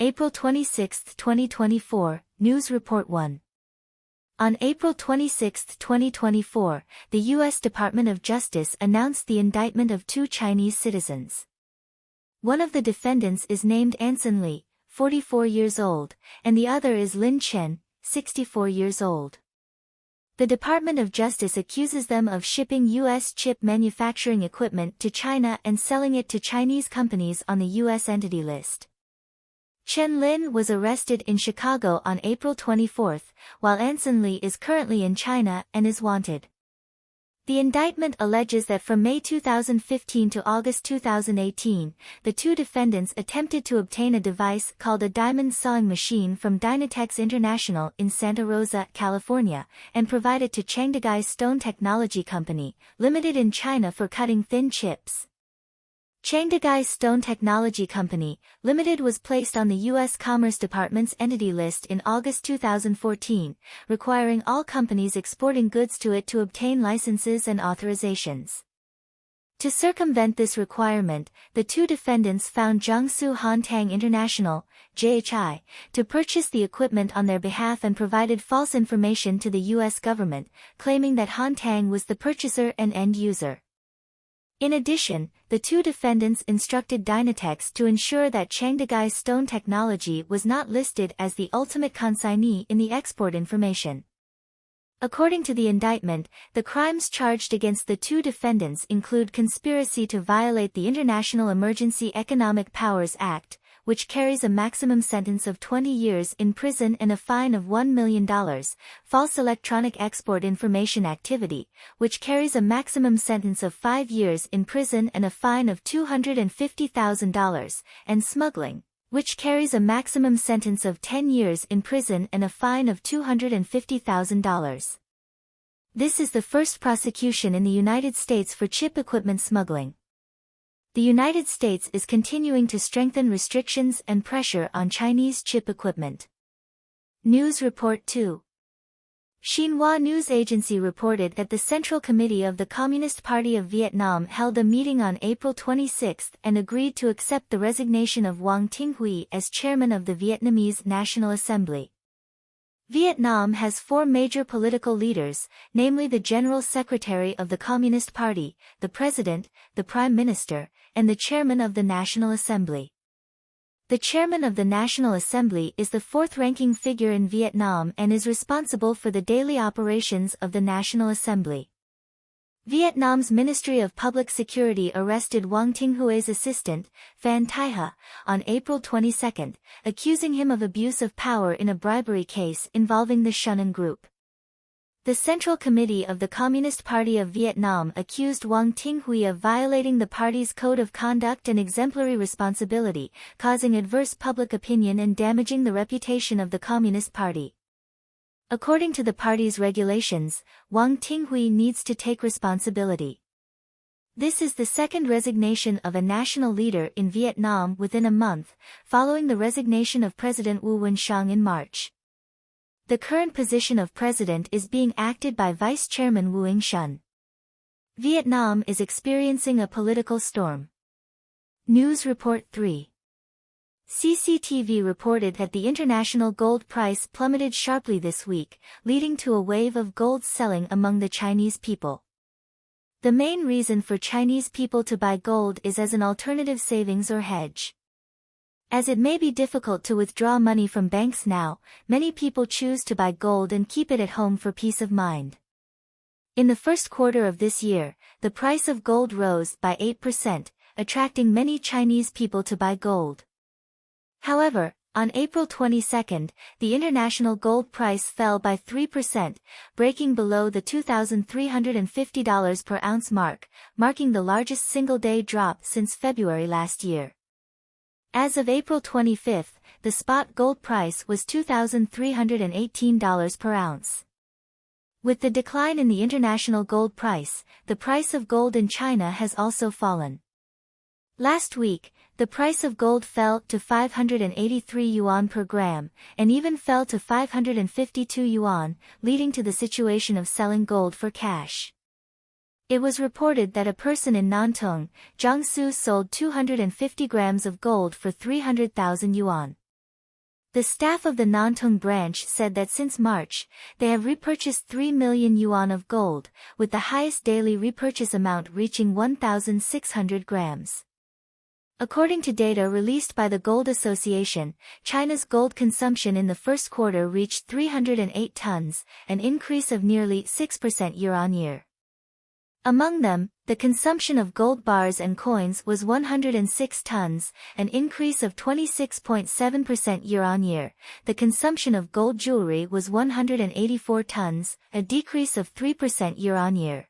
April 26, 2024, News Report 1. On April 26, 2024, the U.S. Department of Justice announced the indictment of two Chinese citizens. One of the defendants is named Anson Li, 44 years old, and the other is Lin Chen, 64 years old. The Department of Justice accuses them of shipping U.S. chip manufacturing equipment to China and selling it to Chinese companies on the U.S. Entity List. Chen Lin was arrested in Chicago on April 24, while Anson Li is currently in China and is wanted. The indictment alleges that from May 2015 to August 2018, the two defendants attempted to obtain a device called a diamond sawing machine from Dynatex International in Santa Rosa, California, and provide it to Changdegai Stone Technology Company, Limited in China for cutting thin chips. Changdegai Stone Technology Company, Limited was placed on the U.S. Commerce Department's Entity List in August 2014, requiring all companies exporting goods to it to obtain licenses and authorizations. To circumvent this requirement, the two defendants found Jiangsu Hantang International, JHI, to purchase the equipment on their behalf and provided false information to the U.S. government, claiming that Hantang was the purchaser and end user. In addition, the two defendants instructed Dynatex to ensure that Changdegai Stone Technology was not listed as the ultimate consignee in the export information. According to the indictment, the crimes charged against the two defendants include conspiracy to violate the International Emergency Economic Powers Act, which carries a maximum sentence of 20 years in prison and a fine of $1 million, false electronic export information activity, which carries a maximum sentence of 5 years in prison and a fine of $250,000, and smuggling, which carries a maximum sentence of 10 years in prison and a fine of $250,000. This is the first prosecution in the United States for chip equipment smuggling. The United States is continuing to strengthen restrictions and pressure on Chinese chip equipment. News Report 2. Xinhua News Agency reported that the Central Committee of the Communist Party of Vietnam held a meeting on April 26 and agreed to accept the resignation of Nguyen Thanh Huy as chairman of the Vietnamese National Assembly. Vietnam has four major political leaders, namely the General Secretary of the Communist Party, the President, the Prime Minister, and the Chairman of the National Assembly. The Chairman of the National Assembly is the fourth-ranking figure in Vietnam and is responsible for the daily operations of the National Assembly. Vietnam's Ministry of Public Security arrested Nguyen Thanh Hui's assistant, Phan Thai Ha, on April 22, accusing him of abuse of power in a bribery case involving the Shunan Group. The Central Committee of the Communist Party of Vietnam accused Nguyen Thanh Huy of violating the party's code of conduct and exemplary responsibility, causing adverse public opinion and damaging the reputation of the Communist Party. According to the party's regulations, Nguyen Thanh Huy needs to take responsibility. This is the second resignation of a national leader in Vietnam within a month, following the resignation of President Wu Win-shang in March. The current position of president is being acted by Vice Chairman Wu Ing-shun. Vietnam is experiencing a political storm. News Report 3. CCTV reported that the international gold price plummeted sharply this week, leading to a wave of gold selling among the Chinese people. The main reason for Chinese people to buy gold is as an alternative savings or hedge. As it may be difficult to withdraw money from banks now, many people choose to buy gold and keep it at home for peace of mind. In the first quarter of this year, the price of gold rose by 8%, attracting many Chinese people to buy gold. However, on April 22, the international gold price fell by 3%, breaking below the $2,350 per ounce mark, marking the largest single-day drop since February last year. As of April 25, the spot gold price was $2,318 per ounce. With the decline in the international gold price, the price of gold in China has also fallen. Last week, the price of gold fell to 583 yuan per gram, and even fell to 552 yuan, leading to the situation of selling gold for cash. It was reported that a person in Nantong, Jiangsu sold 250 grams of gold for 300,000 yuan. The staff of the Nantong branch said that since March, they have repurchased 3 million yuan of gold, with the highest daily repurchase amount reaching 1,600 grams. According to data released by the Gold Association, China's gold consumption in the first quarter reached 308 tons, an increase of nearly 6% year-on-year. Among them, the consumption of gold bars and coins was 106 tons, an increase of 26.7% year-on-year. The consumption of gold jewelry was 184 tons, a decrease of 3% year-on-year.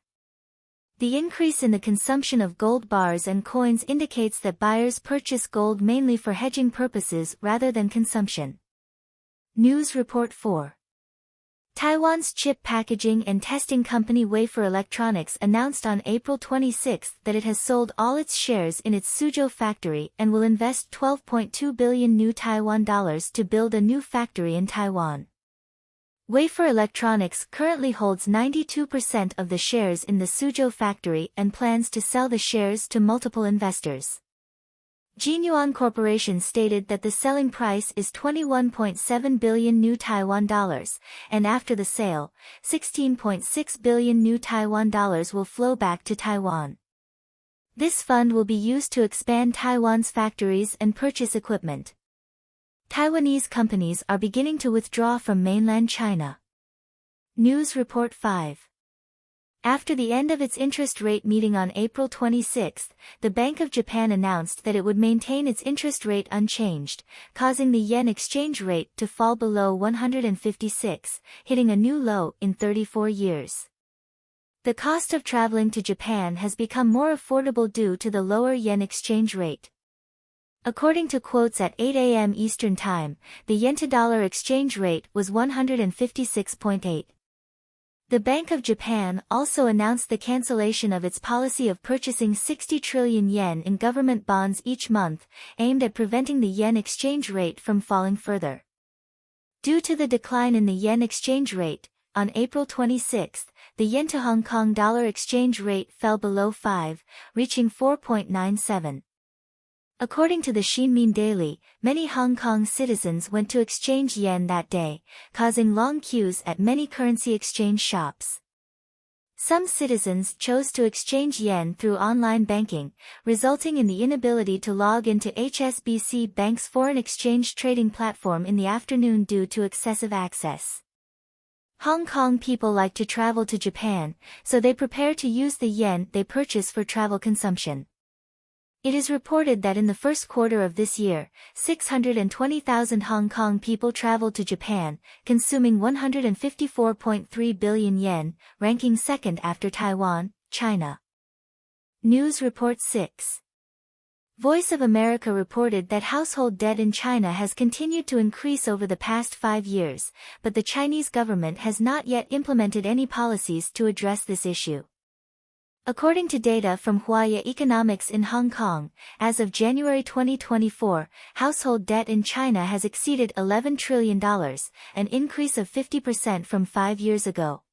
The increase in the consumption of gold bars and coins indicates that buyers purchase gold mainly for hedging purposes rather than consumption. News Report 4. Taiwan's chip packaging and testing company Wafer Electronics announced on April 26 that it has sold all its shares in its Suzhou factory and will invest 12.2 billion new Taiwan dollars to build a new factory in Taiwan. Wafer Electronics currently holds 92% of the shares in the Suzhou factory and plans to sell the shares to multiple investors. Jinyuan Corporation stated that the selling price is 21.7 billion new Taiwan dollars, and after the sale, 16.6 billion new Taiwan dollars will flow back to Taiwan. This fund will be used to expand Taiwan's factories and purchase equipment. Taiwanese companies are beginning to withdraw from mainland China. News Report 5. After the end of its interest rate meeting on April 26, the Bank of Japan announced that it would maintain its interest rate unchanged, causing the yen exchange rate to fall below 156, hitting a new low in 34 years. The cost of traveling to Japan has become more affordable due to the lower yen exchange rate. According to quotes at 8 a.m. Eastern Time, the yen-to-dollar exchange rate was 156.8. The Bank of Japan also announced the cancellation of its policy of purchasing 60 trillion yen in government bonds each month, aimed at preventing the yen exchange rate from falling further. Due to the decline in the yen exchange rate, on April 26, the yen to Hong Kong dollar exchange rate fell below 5, reaching 4.97. According to the Shinmin Daily, many Hong Kong citizens went to exchange yen that day, causing long queues at many currency exchange shops. Some citizens chose to exchange yen through online banking, resulting in the inability to log into HSBC Bank's foreign exchange trading platform in the afternoon due to excessive access. Hong Kong people like to travel to Japan, so they prepare to use the yen they purchase for travel consumption. It is reported that in the first quarter of this year, 620,000 Hong Kong people traveled to Japan, consuming 154.3 billion yen, ranking second after Taiwan, China. News Report 6. Voice of America reported that household debt in China has continued to increase over the past 5 years, but the Chinese government has not yet implemented any policies to address this issue. According to data from Huaya Economics in Hong Kong, as of January 2024, household debt in China has exceeded $11 trillion, an increase of 50% from 5 years ago.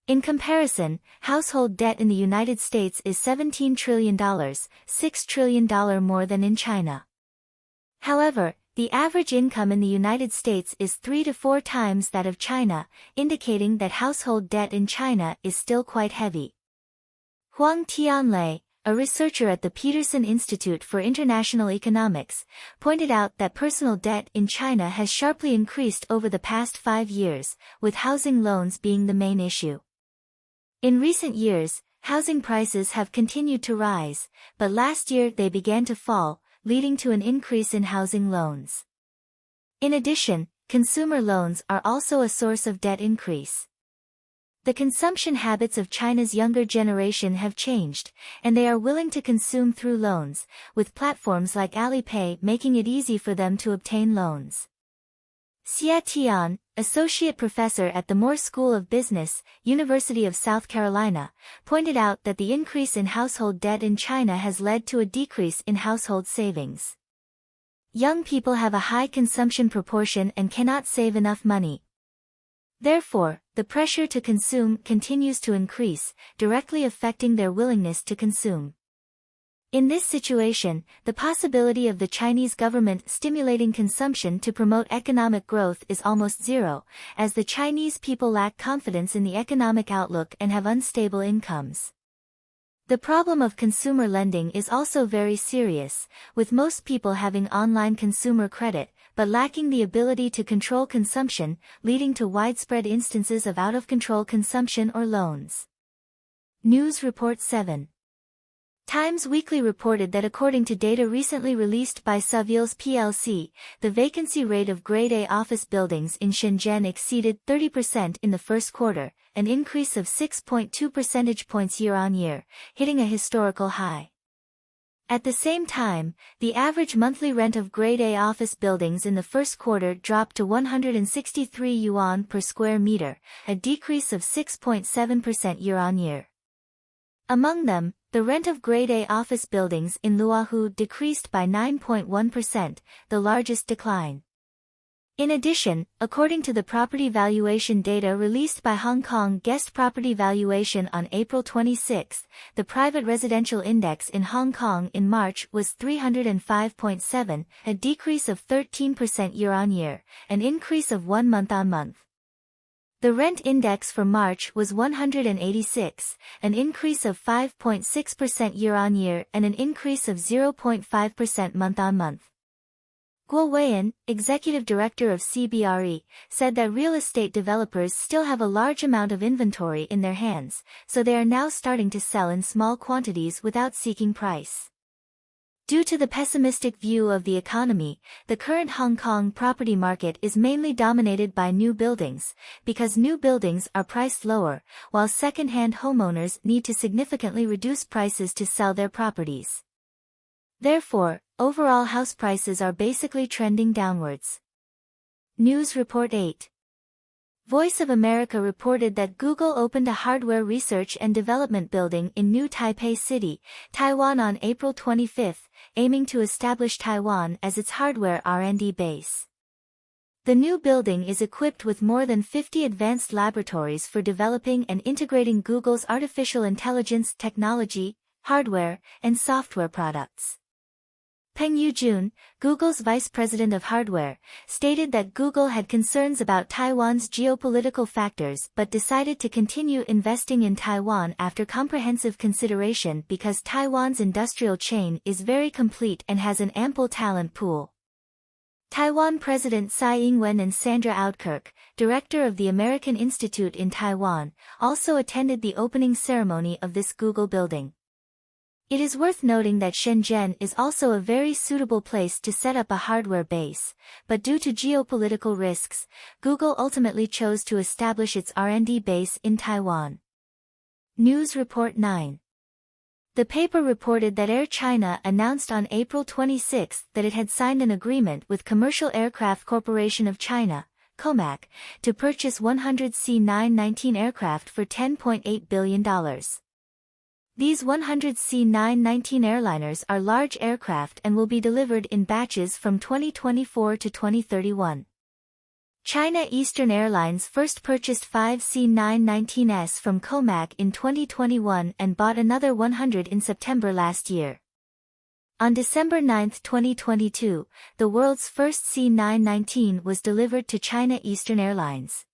In comparison, household debt in the United States is $17 trillion, $6 trillion more than in China. However, the average income in the United States is 3 to 4 times that of China, indicating that household debt in China is still quite heavy. Huang Tianlei, a researcher at the Peterson Institute for International Economics, pointed out that personal debt in China has sharply increased over the past 5 years, with housing loans being the main issue. In recent years, housing prices have continued to rise, but last year they began to fall, leading to an increase in housing loans. In addition, consumer loans are also a source of debt increase. The consumption habits of China's younger generation have changed, and they are willing to consume through loans, with platforms like Alipay making it easy for them to obtain loans. Xia Tian, associate professor at the Moore School of Business, University of South Carolina, pointed out that the increase in household debt in China has led to a decrease in household savings. Young people have a high consumption proportion and cannot save enough money. Therefore, the pressure to consume continues to increase, directly affecting their willingness to consume. In this situation, the possibility of the Chinese government stimulating consumption to promote economic growth is almost zero, as the Chinese people lack confidence in the economic outlook and have unstable incomes. The problem of consumer lending is also very serious, with most people having online consumer credit, but lacking the ability to control consumption, leading to widespread instances of out-of-control consumption or loans. News Report 7. Times Weekly reported that according to data recently released by Savills plc, the vacancy rate of Grade A office buildings in Shenzhen exceeded 30% in the first quarter, an increase of 6.2 percentage points year-on-year, hitting a historical high. At the same time, the average monthly rent of Grade A office buildings in the first quarter dropped to 163 yuan per square meter, a decrease of 6.7% year-on-year. Among them, the rent of Grade A office buildings in Luohu decreased by 9.1%, the largest decline. In addition, according to the property valuation data released by Hong Kong Guest Property Valuation on April 26, the private residential index in Hong Kong in March was 305.7, a decrease of 13% year-on-year, an increase of 1 month-on-month. The rent index for March was 186, an increase of 5.6% year-on-year and an increase of 0.5% month-on-month. Guo Weiyan, executive director of CBRE, said that real estate developers still have a large amount of inventory in their hands, so they are now starting to sell in small quantities without seeking price. Due to the pessimistic view of the economy, the current Hong Kong property market is mainly dominated by new buildings, because new buildings are priced lower, while second-hand homeowners need to significantly reduce prices to sell their properties. Therefore, overall house prices are basically trending downwards. News Report 8. Voice of America reported that Google opened a hardware research and development building in New Taipei City, Taiwan on April 25, aiming to establish Taiwan as its hardware R&D base. The new building is equipped with more than 50 advanced laboratories for developing and integrating Google's artificial intelligence technology, hardware, and software products. Peng Yujun, Google's vice president of hardware, stated that Google had concerns about Taiwan's geopolitical factors but decided to continue investing in Taiwan after comprehensive consideration because Taiwan's industrial chain is very complete and has an ample talent pool. Taiwan President Tsai Ing-wen and Sandra Oudkirk, director of the American Institute in Taiwan, also attended the opening ceremony of this Google building. It is worth noting that Shenzhen is also a very suitable place to set up a hardware base, but due to geopolitical risks, Google ultimately chose to establish its R&D base in Taiwan. News Report 9. The paper reported that Air China announced on April 26 that it had signed an agreement with Commercial Aircraft Corporation of China, COMAC, to purchase 100 C919 aircraft for $10.8 billion. These 100 C919 airliners are large aircraft and will be delivered in batches from 2024 to 2031. China Eastern Airlines first purchased 5 C919s from COMAC in 2021 and bought another 100 in September last year. On December 9, 2022, the world's first C919 was delivered to China Eastern Airlines.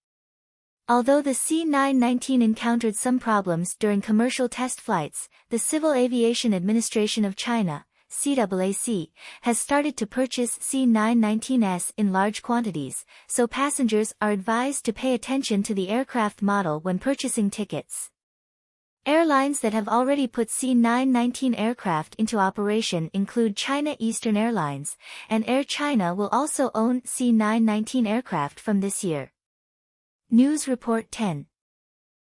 Although the C919 encountered some problems during commercial test flights, the Civil Aviation Administration of China, CAAC, has started to purchase C919s in large quantities, so passengers are advised to pay attention to the aircraft model when purchasing tickets. Airlines that have already put C919 aircraft into operation include China Eastern Airlines, and Air China will also own C919 aircraft from this year. News Report 10.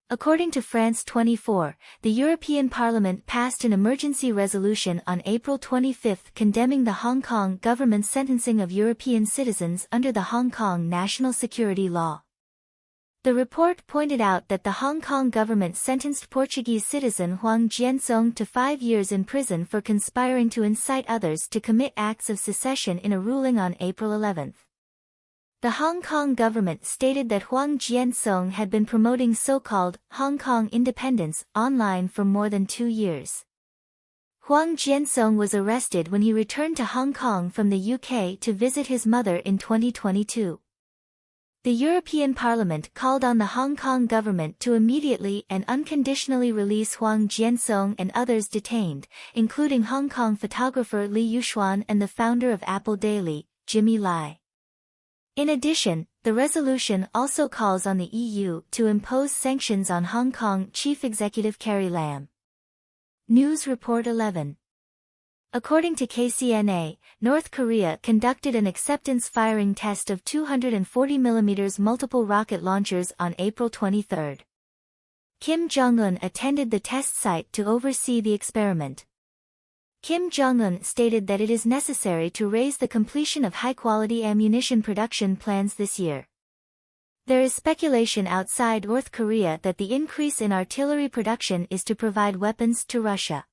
According to France 24, the European Parliament passed an emergency resolution on April 25 condemning the Hong Kong government's sentencing of European citizens under the Hong Kong National Security Law. The report pointed out that the Hong Kong government sentenced Portuguese citizen Huang Jiansong to 5 years in prison for conspiring to incite others to commit acts of secession in a ruling on April 11. The Hong Kong government stated that Huang Jiansong had been promoting so-called Hong Kong independence online for more than 2 years. Huang Jiansong was arrested when he returned to Hong Kong from the UK to visit his mother in 2022. The European Parliament called on the Hong Kong government to immediately and unconditionally release Huang Jiansong and others detained, including Hong Kong photographer Li Yuxuan and the founder of Apple Daily, Jimmy Lai. In addition, the resolution also calls on the EU to impose sanctions on Hong Kong Chief Executive Carrie Lam. News Report 11. According to KCNA, North Korea conducted an acceptance firing test of 240mm multiple rocket launchers on April 23. Kim Jong-un attended the test site to oversee the experiment. Kim Jong-un stated that it is necessary to raise the completion of high-quality ammunition production plans this year. There is speculation outside North Korea that the increase in artillery production is to provide weapons to Russia.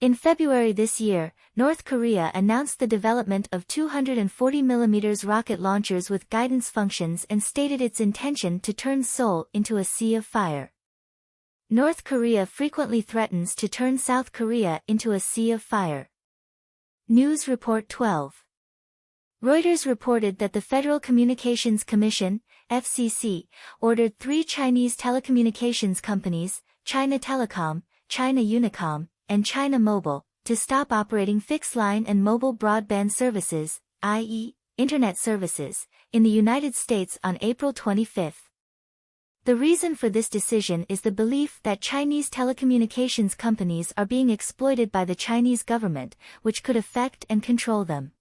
In February this year, North Korea announced the development of 240mm rocket launchers with guidance functions and stated its intention to turn Seoul into a sea of fire. North Korea frequently threatens to turn South Korea into a sea of fire. News Report 12. Reuters reported that the Federal Communications Commission, FCC, ordered 3 Chinese telecommunications companies, China Telecom, China Unicom, and China Mobile, to stop operating fixed-line and mobile broadband services, i.e., Internet services, in the United States on April 25. The reason for this decision is the belief that Chinese telecommunications companies are being exploited by the Chinese government, which could affect and control them.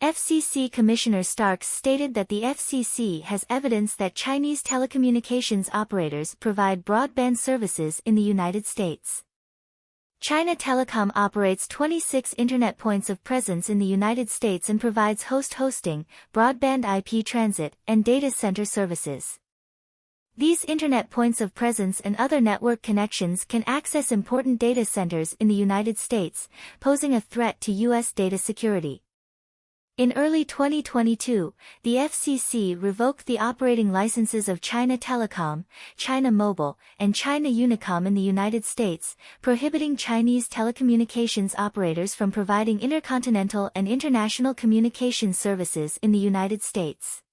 FCC Commissioner Starks stated that the FCC has evidence that Chinese telecommunications operators provide broadband services in the United States. China Telecom operates 26 Internet points of presence in the United States and provides hosting, broadband IP transit, and data center services. These Internet points of presence and other network connections can access important data centers in the United States, posing a threat to U.S. data security. In early 2022, the FCC revoked the operating licenses of China Telecom, China Mobile, and China Unicom in the United States, prohibiting Chinese telecommunications operators from providing intercontinental and international communications services in the United States.